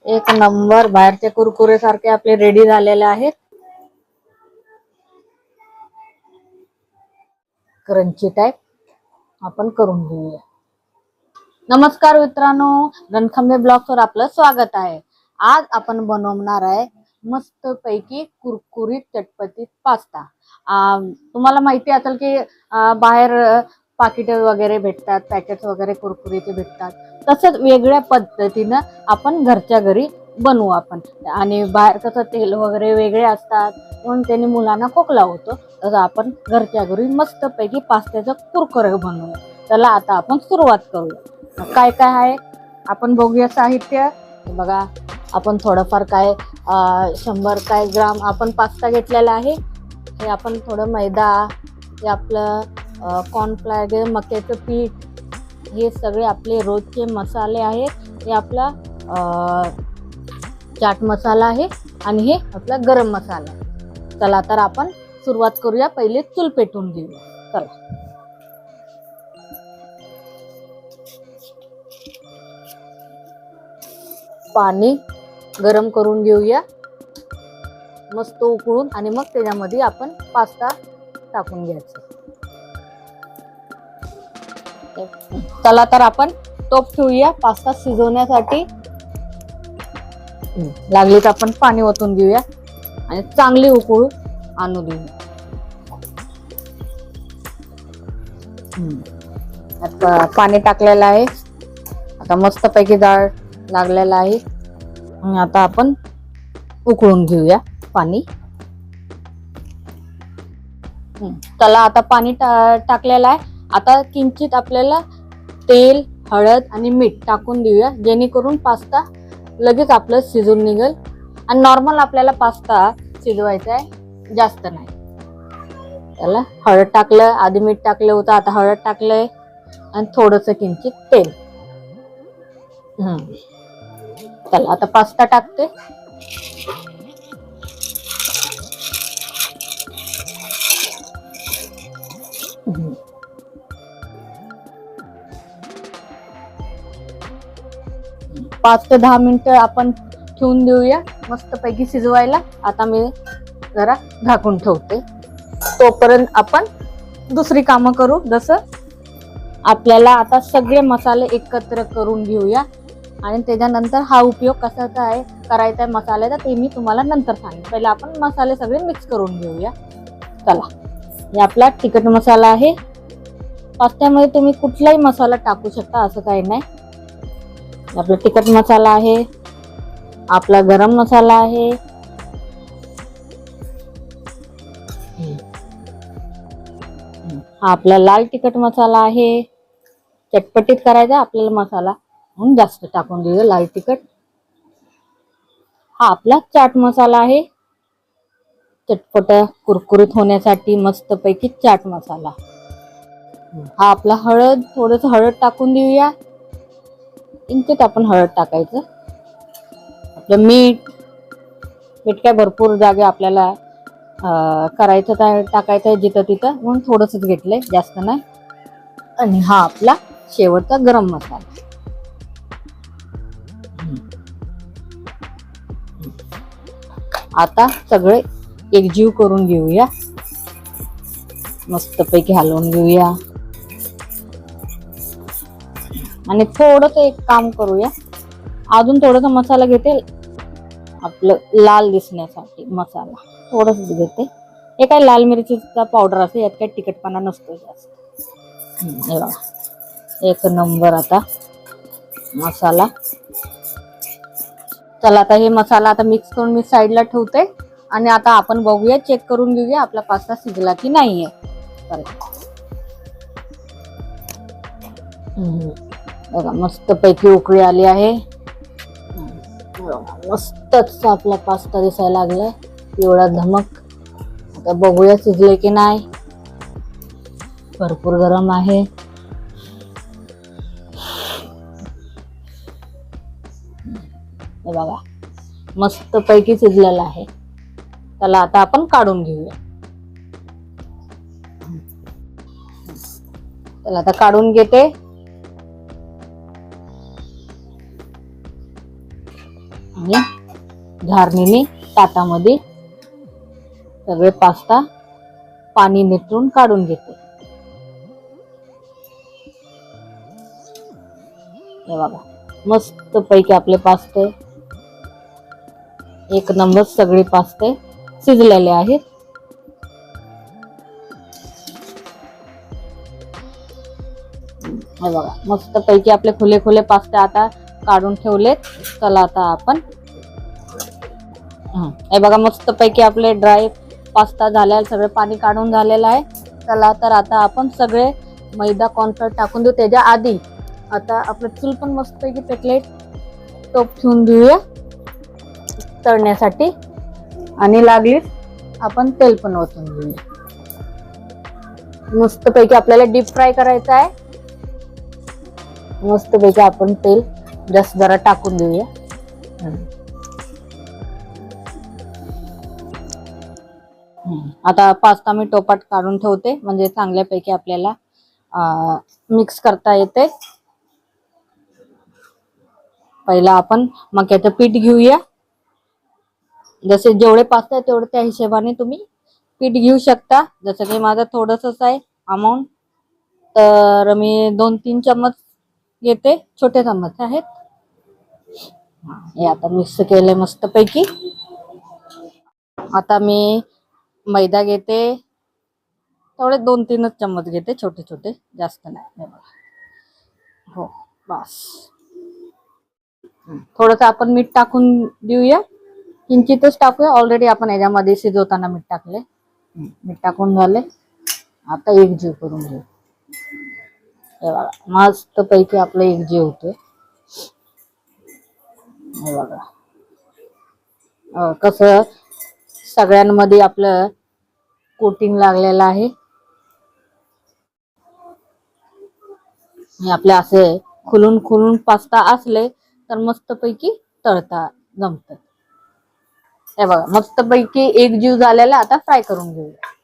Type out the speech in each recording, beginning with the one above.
एक नंबर बाहेरचे कुरकुरे सारखे आपले रेडी झालेले आहेत. क्रंची टाइप आपण करून घेऊया. नमस्कार मित्रांनो, रणखंबे ब्लॉग्स वर आपलं स्वागत आहे. आज आपण बनवणार आहे मस्त पैकी कुरकुरीत चटपटीत पास्ता. तुम्हाला माहिती असेल की बाहेर पाकिट वगैरे भेटतात, पॅकेट्स वगैरे कुरकुरीचे भेटतात. तसंच वेगळ्या पद्धतीनं आपण घरच्या घरी बनवू आपण. आणि बाहेर कसं तेल वगैरे वेगळे असतात म्हणून त्यांनी मुलांना खोकला होतो. तसं आपण घरच्या घरी मस्त पैकी पास्त्याचं कुरकुरे बनवूया. चला आता आपण सुरुवात करूया. काय काय आहे आपण बघूया. साहित्य बघा, आपण थोडंफार काय 100 काय ग्राम आपण पास्ता घेतलेला आहे. हे आपण थोडं मैदा, हे आपलं कॉर्नफ्लॉवर, मक्याचं पीठ, हे सगळे आपले रोजचे मसाले आहेत. हे आपला चाट मसाला आहे आणि हे आपला गरम मसाला आहे. चला तर आपण सुरुवात करूया. पहिले चूल पेटवून घेऊया. चला पाणी गरम करून घेऊया मस्त उकळून, आणि मग त्याच्यामध्ये आपण पास्ता टाकून घ्यायचा. चला तर आपण टोप ठेवूया पास्ता शिजवण्यासाठी. लागली तर आपण पाणी ओतून घेऊया आणि चांगली उकळू आणू देऊया. आता पाणी टाकलेलं आहे. आता मस्त पैकी जाळ लागलेला आहे. आणि आता आपण उकळून घेऊया पाणी. चला आता पाणी टाकलेलं आहे. आता किंचित आपल्याला तेल, हळद आणि मीठ टाकून देऊया, जेणेकरून पास्ता लगेच आपलं शिजून निघेल. आणि नॉर्मल आपल्याला पास्ता शिजवायचा आहे, जास्त नाही. त्याला हळद टाकलं, आधी मीठ टाकलं होतं, आता हळद टाकलंय आणि थोडंसं किंचित तेल. चला आता पास्ता टाकते. पाच ते 10 मिनिटं आपण ठेवून देऊया मस्त पैकी शिजवायला. आता मी जरा झाकून ठेवते. तोपर्यंत आपण दुसरी कामं करू. जसं आपल्याला आता सगळे मसाले एकत्र करून घेऊया आणि त्याच्यानंतर हा उपयोग कशाचा आहे करायचा आहे मसाल्याचा ते मी तुम्हाला नंतर सांगेन. पहिले आपण मसाले सगळे मिक्स करून घेऊया. चला, हे आपला तिखट मसाला आहे. पास्त्यामध्ये तुम्ही कुठलाही मसाला टाकू शकता, असं काही नाही. आपला तिखट मसाला आहे, आपला गरम मसाला आहे, हा आपला लाल तिखट मसाला आहे. चटपटीत करायचा आपल्याला मसाला म्हणून जास्त टाकून देऊया लाल तिखट. हा आपला चाट मसाला आहे, चटपट कुरकुरीत होण्यासाठी मस्त पैकी चाट मसाला. हा आपला हळद, थोडस हळद टाकून देऊया. इंचित आपण हळद टाकायचं. आपलं मीठ काय भरपूर जागे आपल्याला करायचं टाकायचं आहे जिथं तिथं, म्हणून थोडंसंच घेतलंय, जास्त नाही. आणि हा आपला शेवटचा गरम मसाला. आता सगळे एकजीव करून घेऊया, मस्त पैकी हलवून घेऊया. आणि थोडंसं एक काम करूया, अजून थोडासा मसाला घेते आपलं लाल दिसण्यासाठी. मसाला थोडंसंच घेते. हे काय लाल मिरचीचा पावडर असते, यात काही तिखटपणा नसतो जास्त. हे बघा, एक नंबर आता मसाला. चला आता हे मसाला आता मिक्स करून मी साईडला ठेवते. आणि आता आपण बघूया, चेक करून घेऊया आपला पास्ता शिजला की नाहीये. चला बघा, मस्त पैकी उकळी आली आहे. मस्तच आपला पास्ता दिसायला लागलाय, एवढा धमक. आता बघूया शिजले की नाही. भरपूर गरम आहे. हे बघा, मस्त पैकी शिजलेला आहे. त्याला आता आपण काढून घेऊया. त्याला आता काढून घेते. झारणीने ताटामध्ये सगळे पास्ता पाणी निथळून काढून घेते। हे बघा मस्त पैकी आपले पास्ते एक नंबर सगळे पास्ते शिजलेले आहेत। हे बघा मस्त पैकी आपले खुले खुले पास्ते आता काढून ठेवलेत। चला आता आपण हे बघा मस्त पैकी आपले ड्राय पास्ता झालेला सगळे पाणी काढून झालेलं आहे। चला तर आता आपण सगळे मैदा कॉर्नफ्लोअर टाकून देऊ। त्याच्या आधी आता आपलं चूल पण मस्त पैकी पेटले टोप ठेवून देऊया तळण्यासाठी आणि लागलीच आपण तेल पण ओतून घेऊया। मस्त पैकी आपल्याला डीप फ्राय करायचं आहे। मस्त पैकी आपण तेल जास्त जरा टाकून देऊया। आता पास्ता मी टोपात काढून ठेवते म्हणजे चांगल्यापैकी आपल्याला मिक्स करता येते। पहिला आपण मक्याचं पीठ घेऊया। जसे जेवढे पास्ता आहे तेवढे त्या हिशोबाने तुम्ही पीठ घेऊ शकता। जसं की माझं थोडंसंच आहे अमाऊंट, तर मी 2-3 चम्मच घेते, छोटे चम्मच आहेत। हे आता मिक्स केले मस्त पैकी। आता मी मैदा घेते, थोडे 2-3 चम्मच घेते, छोटे छोटे, जास्त नाही। हो बस थोडंसं आपण मीठ टाकून देऊया, किंचितच टाकूया। ऑलरेडी आपण याच्यामध्ये शिजवताना मीठ टाकले। मीठ टाकून झाले, आता एकजीव करून घेऊ। हे बघा मस्त पैकी आपलं एकजीव होतोय। हे बघा कसं सगळ्यांमध्ये आपलं कोटिंग लागलेलं आहे। आपले असे खुलून खुलून पास्ता असले तर मस्त पैकी तळता जमत। हे बघा मस्त पैकी एकजीव झालेला, आता फ्राय करून घेऊया।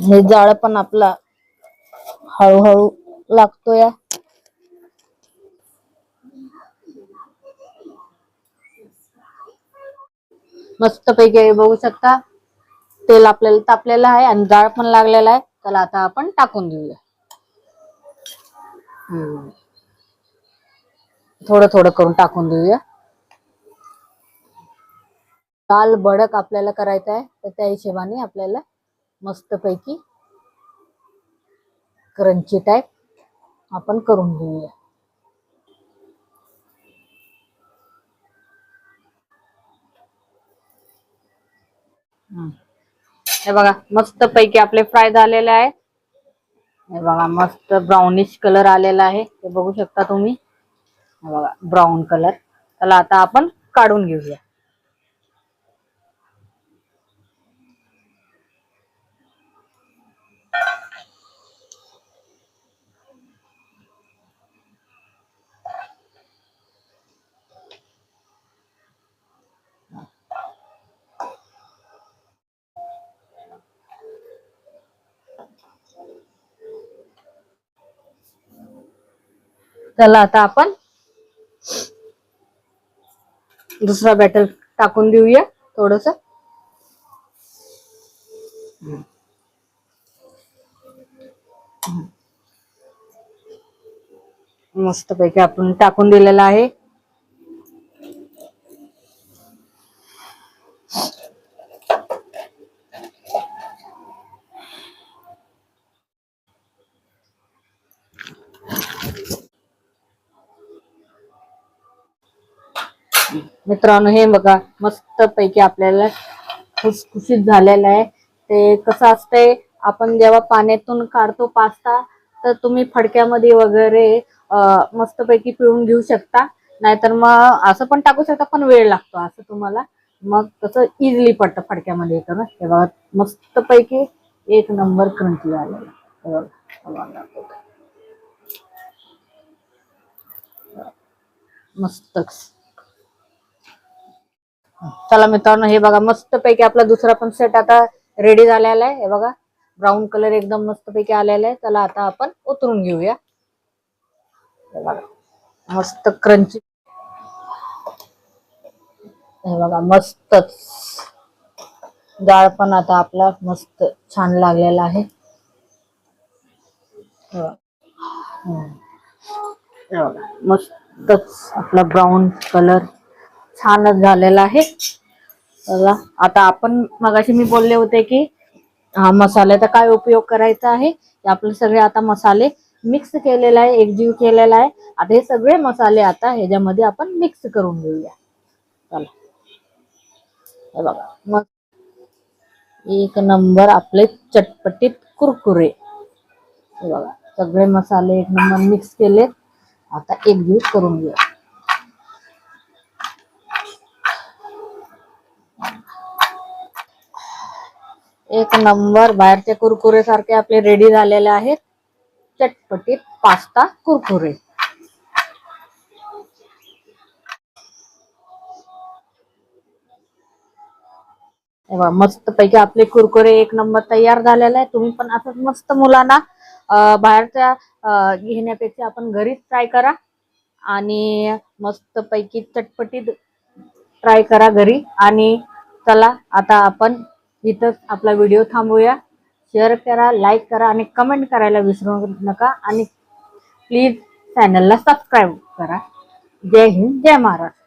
हे जाळ पण आपला हळूहळू लागतोय। मस्त पैकी बघू शकता तेल आपल्याला तापलेलं आहे आणि जाळ पण लागलेला आहे। चला आता आपण टाकून देऊया। थोडं थोडं करून टाकून देऊया। लाल भडक आपल्याला करायचं आहे, तर त्या हिशोबाने आपल्याला मस्त पैकी क्रंची टाइप आपण करून घेऊया। हे बघा मस्त पैकी आपले फ्राय झालेले आहे। हे बघा मस्त ब्राउनिश कलर आलेला आहे, ते बघू शकता तुम्ही। हे बघा ब्राऊन कलर। चला आता आपण काढून घेऊया। चला आता आपण दुसरा बॅटर टाकून देऊया थोडस। मस्त पैकी आपण टाकून दिलेला आहे। मित्रांनो हे बघा मस्त पैकी आपल्याला खुसखुशीत झालेलं आहे। ते कसं असतंय, आपण जेव्हा पाण्यातून काढतो पास्ता तर तुम्ही फडक्यामध्ये वगैरे मस्त पैकी पिळून घेऊ शकता, नाहीतर मग असं पण टाकू शकता, पण वेळ लागतो असं तुम्हाला। मग तसं इझिली पडतं फडक्यामध्ये करणं। हे बघा मस्त पैकी एक नंबर क्रंची झालेला मस्तच। चला मित्रांनो हे बघा मस्त पैकी आपला दुसरा पण सेट आता रेडी झालेला आहे। हे बघा ब्राऊन कलर एकदम मस्त पैकी आलेला आहे। चला आता आपण उतरून घेऊया। हे बघा मस्त क्रंची. हे बघा मस्तच डाळ पण आता आपला मस्त छान लागलेला आहे. हे बघा. हे बघा मस्तच आपला ब्राऊन कलर छानच झालेला आहे. चला आता आपण मगाशी मी बोलले होते की मसाल्याचा काय उपयोग करायचा आहे. आपले सगळे आता मसाले मिक्स केलेला आहे, एकजीव केलेला आहे. आता हे सगळे मसाले आता ह्याच्यामध्ये आपण मिक्स करून घेऊया. चला हे बघा मग एक नंबर आपले चटपटीत कुरकुरे. हे बघा सगळे मसाले एक नंबर मिक्स केले. आता एकजीव करून घेऊया. एक नंबर बाहेरचे कुरकुरे सारखे आपले रेडी झालेले आहेत. चटपटीत पास्ता कुरकुरे. मस्त पैकी आपले कुरकुरे एक नंबर तयार झालेले आहे. तुम्ही पण असंच मस्त मुलांना बाहेरच्या घेण्यापेक्षा आपण घरीच ट्राय करा आणि मस्त पैकी चटपटीत ट्राय करा घरी. आणि चला आता आपण इथंच आपला व्हिडिओ थांबूया. शेअर करा, लाईक करा आणि कमेंट करायला विसरू नका. आणि प्लीज चॅनलला सबस्क्राईब करा. जय हिंद, जय महाराष्ट्र.